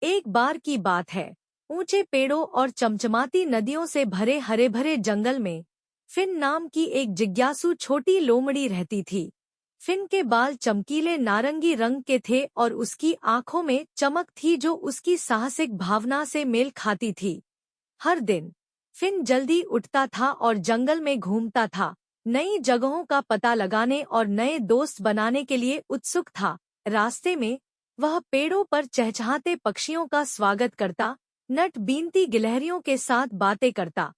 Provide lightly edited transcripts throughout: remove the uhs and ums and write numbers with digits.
एक बार की बात है, ऊंचे पेड़ों और चमचमाती नदियों से भरे हरे भरे जंगल में फिन नाम की एक जिज्ञासु छोटी लोमड़ी रहती थी। फिन के बाल चमकीले नारंगी रंग के थे और उसकी आंखों में चमक थी जो उसकी साहसिक भावना से मेल खाती थी। हर दिन फिन जल्दी उठता था और जंगल में घूमता था, नई जगहों का पता लगाने और नए दोस्त बनाने के लिए उत्सुक था। रास्ते में वह पेड़ों पर चहचहाते पक्षियों का स्वागत करता, नट बीनती गिलहरियों के साथ बातें करता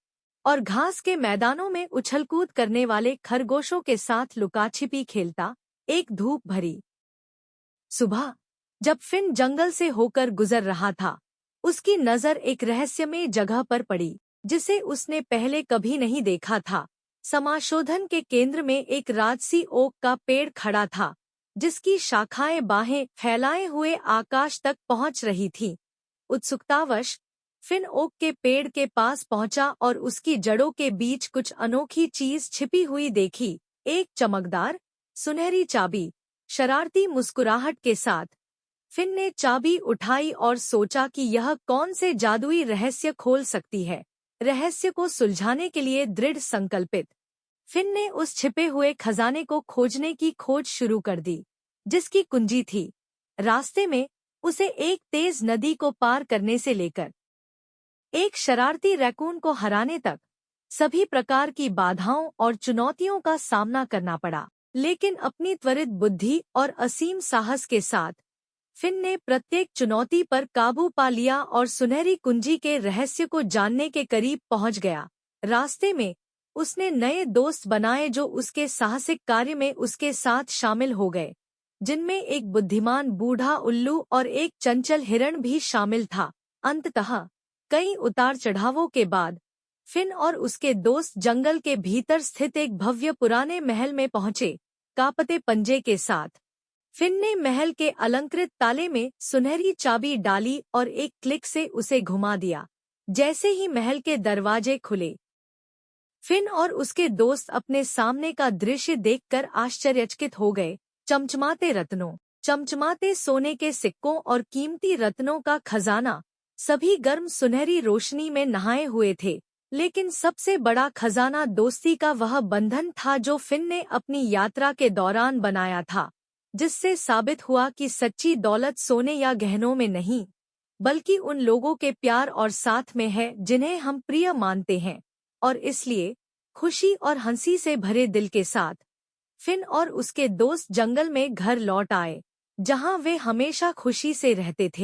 और घास के मैदानों में उछलकूद करने वाले खरगोशों के साथ लुकाछिपी खेलता। एक धूप भरी सुबह जब फिन जंगल से होकर गुजर रहा था, उसकी नजर एक रहस्यमय जगह पर पड़ी जिसे उसने पहले कभी नहीं देखा था। समाशोधन के केंद्र में एक राजसी ओक का पेड़ खड़ा था, जिसकी शाखाएं बाहें फैलाए हुए आकाश तक पहुंच रही थीं। उत्सुकतावश फिन ओक के पेड़ के पास पहुंचा और उसकी जड़ों के बीच कुछ अनोखी चीज छिपी हुई देखी। एक चमकदार सुनहरी चाबी। शरारती मुस्कुराहट के साथ फिन ने चाबी उठाई और सोचा कि यह कौन से जादुई रहस्य खोल सकती है। रहस्य को सुलझाने के लिए दृढ़ संकल्पित फिन ने उस छिपे हुए खजाने को खोजने की खोज शुरू कर दी, जिसकी कुंजी थी। रास्ते में उसे एक तेज नदी को पार करने से लेकर एक शरारती रैकून को हराने तक सभी प्रकार की बाधाओं और चुनौतियों का सामना करना पड़ा। लेकिन अपनी त्वरित बुद्धि और असीम साहस के साथ फिन ने प्रत्येक चुनौती पर काबू पा लिया और सुनहरी कुंजी के रहस्य को जानने के करीब पहुंच गया। रास्ते में उसने नए दोस्त बनाए जो उसके साहसिक कार्य में उसके साथ शामिल हो गए, जिनमें एक बुद्धिमान बूढ़ा उल्लू और एक चंचल हिरण भी शामिल था। अंततः कई उतार चढ़ावों के बाद फिन और उसके दोस्त जंगल के भीतर स्थित एक भव्य पुराने महल में पहुंचे। कांपते पंजे के साथ फिन ने महल के अलंकृत ताले में सुनहरी चाबी डाली और एक क्लिक से उसे घुमा दिया। जैसे ही महल के दरवाजे खुले, फिन और उसके दोस्त अपने सामने का दृश्य देखकर आश्चर्यचकित हो गए। चमचमाते रत्नों, चमचमाते सोने के सिक्कों और कीमती रत्नों का खजाना, सभी गर्म सुनहरी रोशनी में नहाए हुए थे। लेकिन सबसे बड़ा खजाना दोस्ती का वह बंधन था जो फिन ने अपनी यात्रा के दौरान बनाया था, जिससे साबित हुआ कि सच्ची दौलत सोने या गहनों में नहीं, बल्कि उन लोगों के प्यार और साथ में है जिन्हें हम प्रिय मानते हैं। और इसलिए खुशी और हंसी से भरे दिल के साथ फिन और उसके दोस्त जंगल में घर लौट आए, जहां वे हमेशा खुशी से रहते थे।